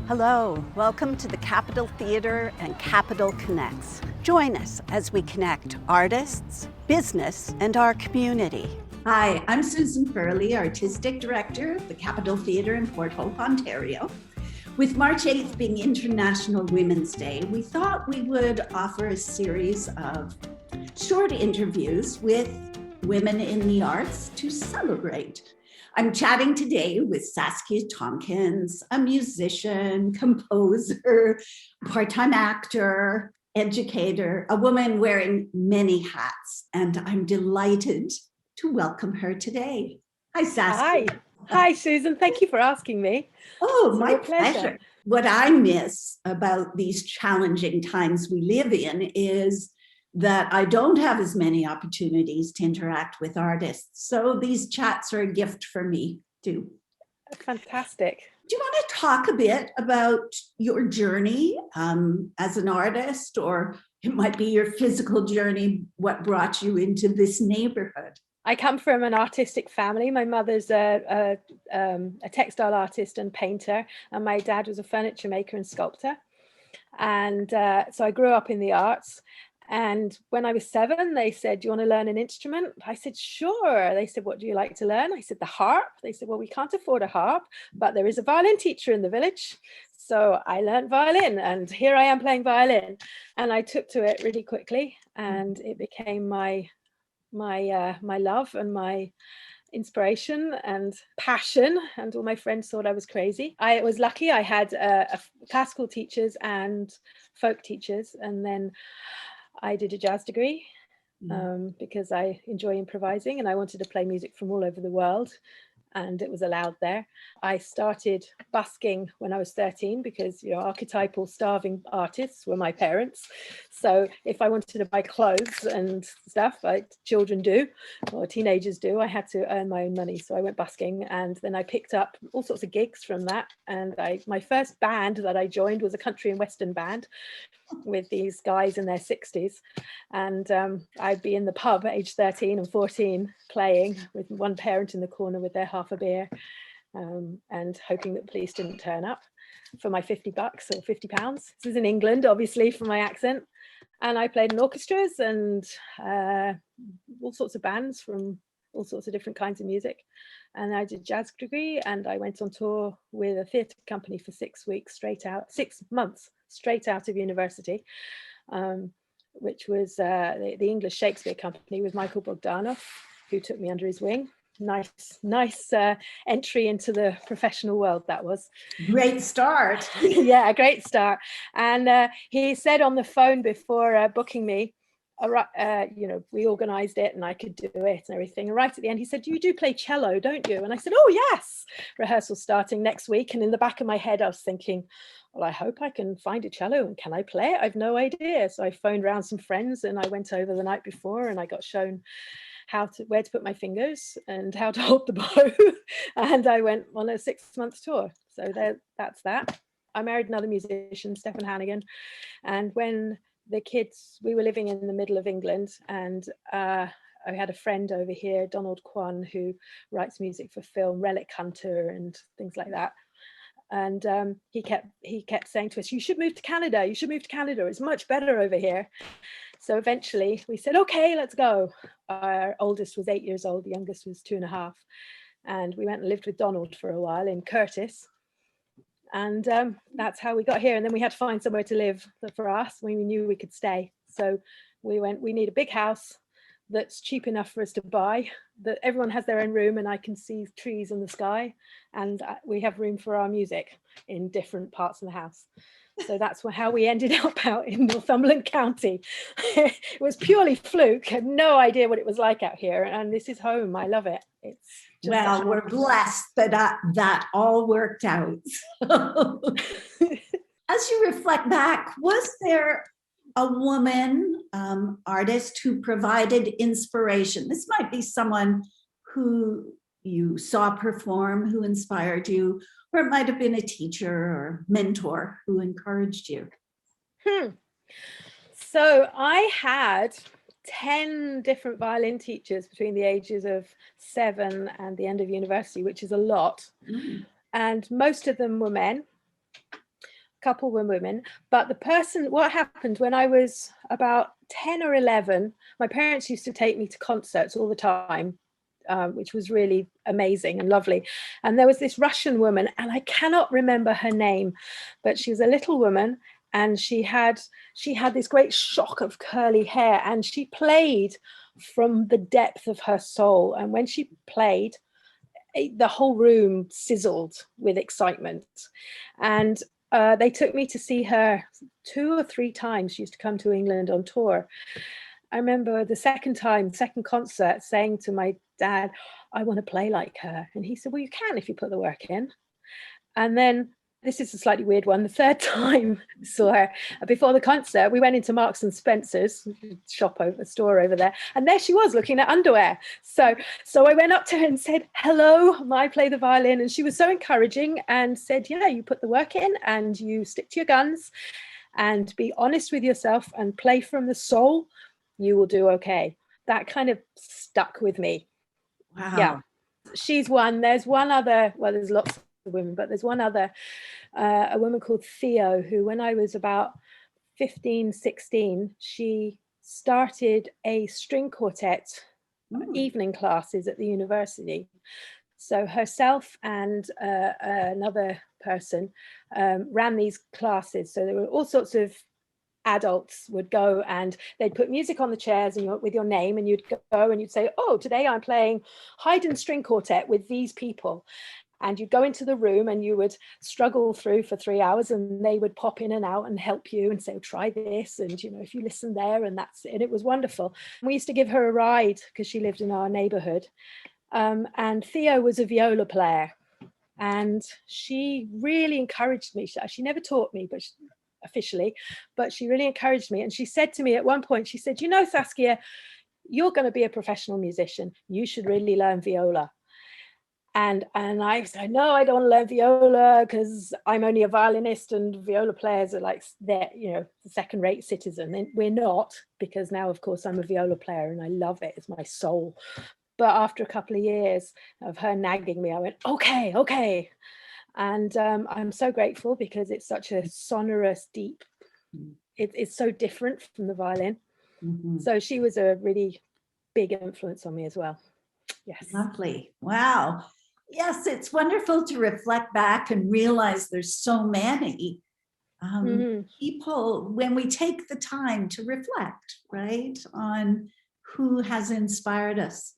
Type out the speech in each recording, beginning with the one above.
Hello, welcome to the Capitol Theatre and Capitol Connects. Join us as we connect artists, business, and our community. Hi, I'm Susan Furley, Artistic Director of the Capitol Theatre in Port Hope, Ontario. With March 8th being International Women's Day, we thought we would offer a series of short interviews with women in the arts to celebrate. I'm chatting today with Saskia Tomkins, a musician, composer, part-time actor, educator, a woman wearing many hats, and I'm delighted to welcome her today. Hi, Saskia. Hi, Susan. Thank you for asking me. Oh, my pleasure. What I miss about these challenging times we live in is that I don't have as many opportunities to interact with artists. So these chats are a gift for me too. Fantastic. Do you want to talk a bit about your journey as an artist, or it might be your physical journey, what brought you into this neighborhood? I come from an artistic family. My mother's a textile artist and painter, and my dad was a furniture maker and sculptor. And so I grew up in the arts. And when I was 7, they said, "Do you want to learn an instrument?" I said, "Sure." They said, "What do you like to learn?" I said, "The harp." They said, "Well, we can't afford a harp, but there is a violin teacher in the village." So I learned violin, and here I am playing violin. And I took to it really quickly, and it became my love and my inspiration and passion, and all my friends thought I was crazy. I was lucky. I had classical teachers and folk teachers, and then I did a jazz degree because I enjoy improvising and I wanted to play music from all over the world, and it was allowed there. I started busking when I was 13 because, you know, archetypal starving artists were my parents. So if I wanted to buy clothes and stuff like children do, or teenagers do, I had to earn my own money. So I went busking, and then I picked up all sorts of gigs from that. And my first band that I joined was a country and western band with these guys in their 60s. And I'd be in the pub at age 13 and 14 playing with one parent in the corner with their half a beer and hoping that the police didn't turn up for my $50 or £50. This is in England, obviously, from my accent. And I played in orchestras and all sorts of bands from all sorts of different kinds of music. And I did a jazz degree, and I went on tour with a theatre company for 6 months straight out of university, which was the English Shakespeare Company with Michael Bogdanov, who took me under his wing. Nice entry into the professional world, that was. Great start. Yeah, a great start. And he said on the phone before booking me, you know, we organized it and I could do it and everything. And right at the end, he said, "You do play cello, don't you?" And I said, "Oh, yes." Rehearsal starting next week. And in the back of my head, I was thinking, well, I hope I can find a cello, and can I play it? I've no idea. So I phoned around some friends, and I went over the night before, and I got shown where to put my fingers and how to hold the bow. And I went on a 6-month tour. So that's that. I married another musician, Steafan Hannigan. And when we were living in the middle of England, and I had a friend over here, Donald Kwan, who writes music for film, Relic Hunter and things like that. And he kept saying to us, "You should move to Canada. You should move to Canada. It's much better over here." So eventually we said, "Okay, let's go." Our oldest was 8 years old. The youngest was 2.5. And we went and lived with Donald for a while in Curtis. And that's how we got here. And then we had to find somewhere to live for us when we knew we could stay. So we need a big house that's cheap enough for us to buy, that everyone has their own room and I can see trees in the sky, and we have room for our music in different parts of the house. So that's how we ended up out in Northumberland County. It was purely fluke. I had no idea what it was like out here, and this is home. I love it. It's just well, we're blessed that that all worked out. As you reflect back, was there a woman artist who provided inspiration? This might be someone who you saw perform, who inspired you, or it might have been a teacher or mentor who encouraged you. So I had 10 different violin teachers between the ages of 7 and the end of university, which is a lot. And most of them were men. couple were women. But what happened when I was about 10 or 11, my parents used to take me to concerts all the time, which was really amazing and lovely. And there was this Russian woman, and I cannot remember her name, but she was a little woman, and she had this great shock of curly hair, and she played from the depth of her soul. And when she played, the whole room sizzled with excitement. And they took me to see her 2 or 3 times. She used to come to England on tour. I remember the second concert, saying to my dad, I want to play like her. And he said, well, you can if you put the work in. And then, this is a slightly weird one, the third time I saw her, before the concert, we went into Marks and Spencer's store over there, and there she was looking at underwear. So I went up to her and said, hello, I play the violin. And she was so encouraging and said, yeah, you put the work in and you stick to your guns and be honest with yourself and play from the soul, you will do okay. That kind of stuck with me. Wow. Yeah, she's one. There's one other, well, there's lots of women, but there's one other, a woman called Theo, who when I was about 15, 16, she started a string quartet evening classes at the university. So herself and another person ran these classes. So there were all sorts of adults would go, and they'd put music on the chairs and with your name, and you'd go and you'd say, oh, today I'm playing Haydn string quartet with these people. And you'd go into the room and you would struggle through for 3 hours, and they would pop in and out and help you and say, oh, try this, and if you listen there, and that's it. It was wonderful. We used to give her a ride because she lived in our neighborhood. And Theo was a viola player, and she really encouraged me. She never taught me, but officially, but she really encouraged me. And she said to me at one point, she said, Saskia, you're going to be a professional musician. You should really learn viola. And I said, no, I don't want to learn viola because I'm only a violinist, and viola players are like, they're, the second-rate citizen. And we're not, because now, of course, I'm a viola player and I love it. It's my soul. But after a couple of years of her nagging me, I went, okay. And I'm so grateful, because it's such a sonorous, deep, it's so different from the violin. Mm-hmm. So she was a really big influence on me as well. Yes. Lovely. Wow. Yes, it's wonderful to reflect back and realize there's so many people, when we take the time to reflect, right, on who has inspired us,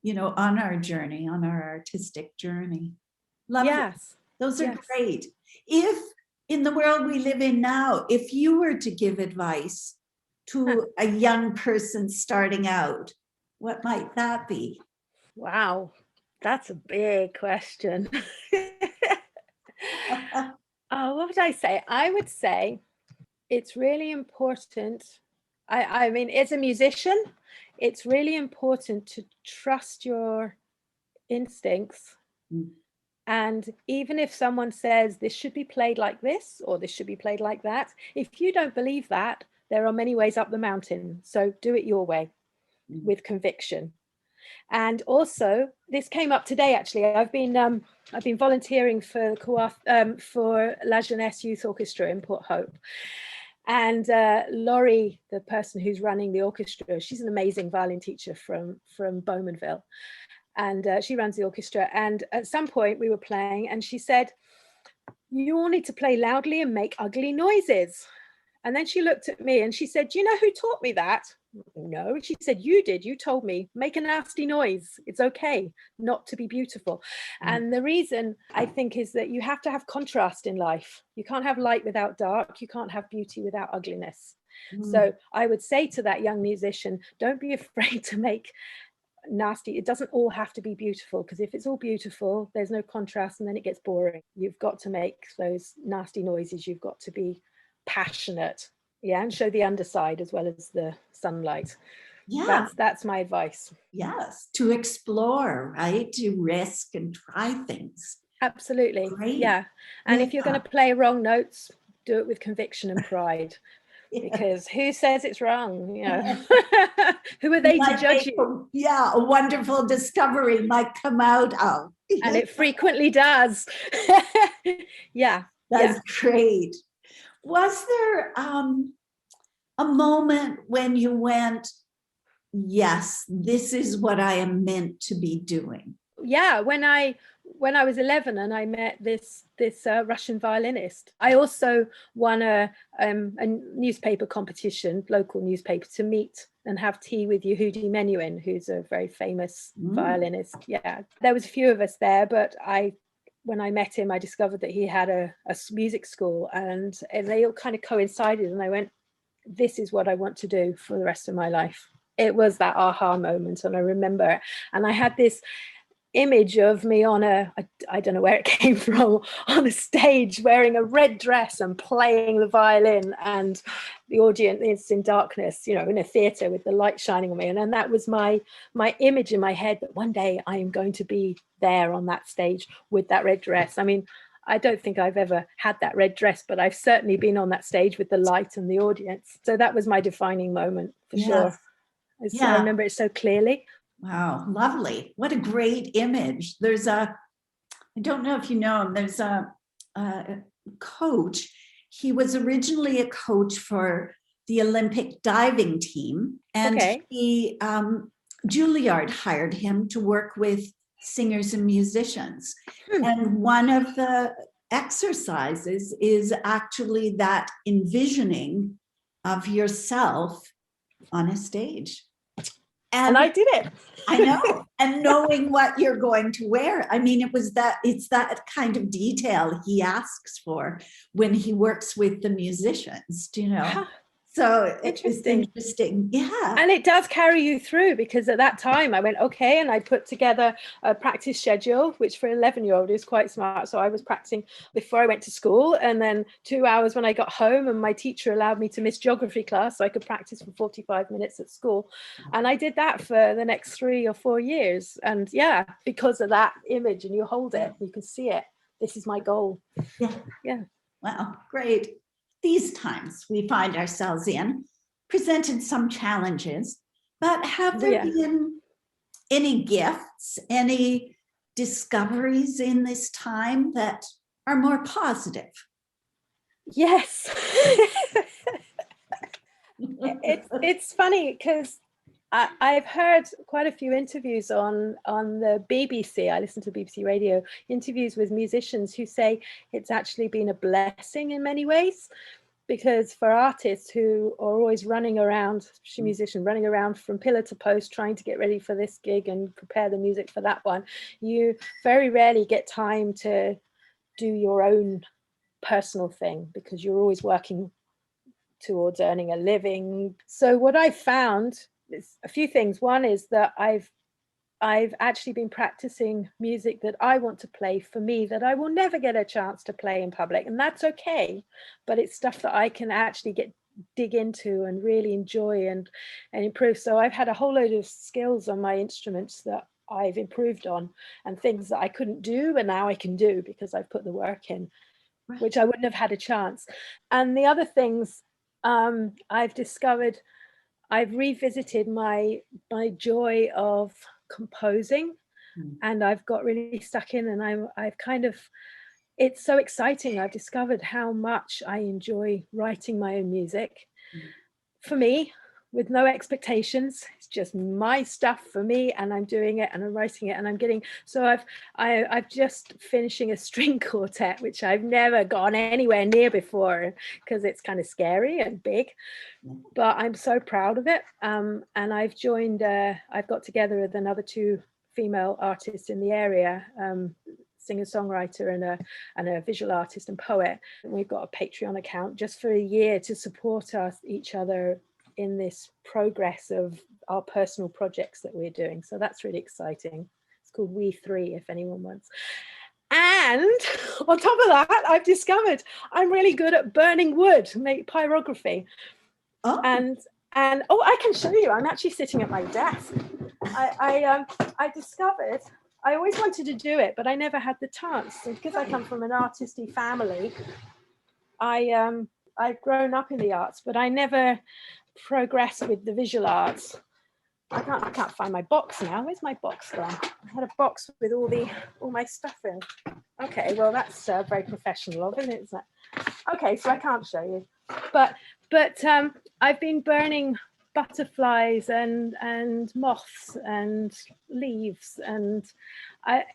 on our journey, on our artistic journey. Lovely. Yes. Those are great. If in the world we live in now, if you were to give advice to a young person starting out, what might that be? Wow, that's a big question. What would I say? I would say it's really important. I mean, as a musician, it's really important to trust your instincts. And even if someone says this should be played like this, or this should be played like that, if you don't believe that, there are many ways up the mountain. So do it your way with conviction. And also, this came up today, actually. I've been volunteering for La Jeunesse Youth Orchestra in Port Hope. And Laurie, the person who's running the orchestra, she's an amazing violin teacher from Bowmanville. And she runs the orchestra. And at some point we were playing, and she said, you all need to play loudly and make ugly noises. And then she looked at me and she said, do you know who taught me that? No. She said, you did. You told me, make a nasty noise. It's okay not to be beautiful. And the reason, I think, is that you have to have contrast in life. You can't have light without dark. You can't have beauty without ugliness. So I would say to that young musician, don't be afraid to make nasty. It doesn't all have to be beautiful, because if it's all beautiful, there's no contrast, and then it gets boring. You've got to make those nasty noises. You've got to be passionate, and show the underside as well as the sunlight. That's my advice. Yes, to explore, right, to risk and try things. Absolutely. Great. And if you're going to play wrong notes, do it with conviction and pride. Because who says it's wrong? Who are they to judge you? A wonderful discovery might come out of. And it frequently does. That's great. Was there a moment when you went, yes, this is what I am meant to be doing? Yeah, when I was 11 and I met this Russian violinist. I also won a newspaper competition, local newspaper, to meet and have tea with Yehudi Menuhin, who's a very famous violinist. Yeah, there was a few of us there, but when I met him, I discovered that he had a music school, and they all kind of coincided, and I went, this is what I want to do for the rest of my life. It was that aha moment, and I remember it. And I had this image of me on I don't know where it came from, on a stage wearing a red dress and playing the violin, and the audience is in darkness, you know, in a theater with the light shining on me. And then that was my image in my head, that one day I am going to be there on that stage with that red dress. I mean, I don't think I've ever had that red dress, but I've certainly been on that stage with the light and the audience. So that was my defining moment for sure. I remember it so clearly. Wow, lovely. What a great image. I don't know if you know him, there's a coach. He was originally a coach for the Olympic diving team, and Juilliard hired him to work with singers and musicians. And one of the exercises is actually that envisioning of yourself on a stage. And I did it. I know. And knowing what you're going to wear. I mean, it's that kind of detail he asks for when he works with the musicians, do you know? So it's interesting. Yeah. And it does carry you through, because at that time I went, okay, and I put together a practice schedule, which for an 11-year-old is quite smart. So I was practicing before I went to school, and then 2 hours when I got home, and my teacher allowed me to miss geography class so I could practice for 45 minutes at school. And I did that for the next 3 or 4 years. And yeah, because of that image, and you hold it, you can see it. This is my goal. Yeah. Wow, great. These times we find ourselves in presented some challenges, but have there been any gifts, any discoveries in this time that are more positive? Yes. It's funny because I've heard quite a few interviews on the BBC. I listen to BBC Radio, interviews with musicians who say it's actually been a blessing in many ways, because for artists who are always running around, musician running around from pillar to post, trying to get ready for this gig and prepare the music for that one, you very rarely get time to do your own personal thing, because you're always working towards earning a living. So what I found is a few things. One is that I've actually been practicing music that I want to play for me, that I will never get a chance to play in public, and that's okay. But it's stuff that I can actually dig into and really enjoy and improve. So I've had a whole load of skills on my instruments that I've improved on, and things that I couldn't do, and now I can do because I've put the work in, which I wouldn't have had a chance. And the other things I've discovered, I've revisited my joy of composing, and I've got really stuck in, and I've kind of, it's so exciting. I've discovered how much I enjoy writing my own music for me, with no expectations. It's just my stuff for me, and I'm doing it and I'm writing it, and I'm getting, so I've just finishing a string quartet, which I've never gone anywhere near before, because it's kind of scary and big, but I'm so proud of it. And I've got together with another 2 female artists in the area, singer-songwriter and a visual artist and poet. We've got a Patreon account just for a year to support each other in this progress of our personal projects that we're doing. So that's really exciting. It's called We Three, if anyone wants. And on top of that, I've discovered I'm really good at burning wood, make pyrography. And I can show you. I'm actually sitting at my desk. I discovered, I always wanted to do it, but I never had the chance. And because I come from an artisty family, I've grown up in the arts, but I never progressed with the visual arts. I can't find my box now. Where's my box gone? I had a box with all my stuff in. Okay, well that's very professional of it, isn't it? Okay, so I can't show you, but I've been burning butterflies and moths and leaves, and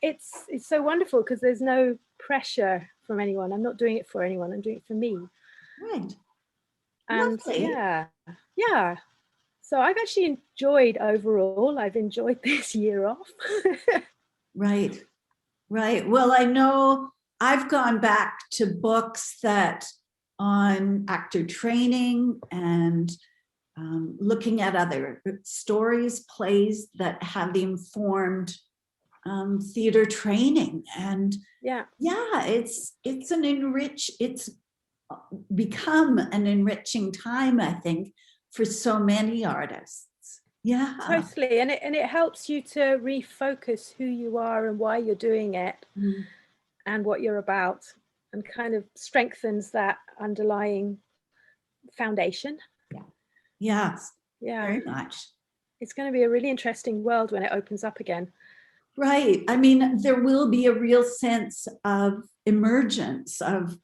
it's so wonderful because there's no pressure from anyone. I'm not doing it for anyone. I'm doing it for me. Right. And Lovely. yeah. So I've actually enjoyed overall. I've enjoyed this year off. Right. Well, I know I've gone back to books that on actor training and looking at other stories, plays that have informed theater training. And it's become an enriching time, I think, for so many artists. Yeah, totally. And it helps you to refocus who you are and why you're doing it and what you're about, and kind of strengthens that underlying foundation. Yes, yeah, very much. It's going to be a really interesting world when it opens up again. Right. I mean, there will be a real sense of emergence of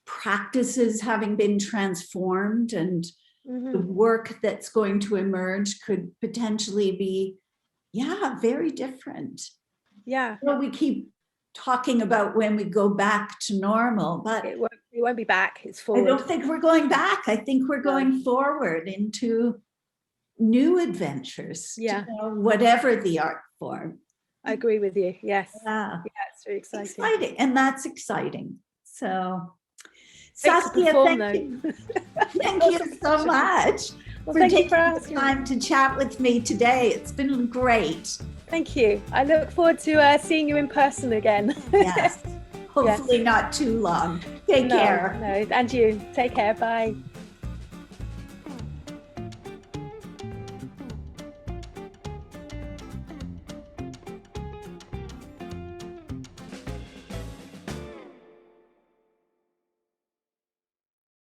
practices having been transformed, and the work that's going to emerge could potentially be, very different. Yeah. Well, we keep talking about when we go back to normal, but it won't be back. It's forward. I don't think we're going back. I think we're going forward into new adventures. Yeah. Whatever the art form. I agree with you. Yes. Yeah. It's really exciting. And that's exciting. So, Saskia, thank you. Thank you so much for taking the time to chat with me today. It's been great. Thank you. I look forward to seeing you in person again. Yes. Hopefully not too long. Take care. No, and you. Take care. Bye.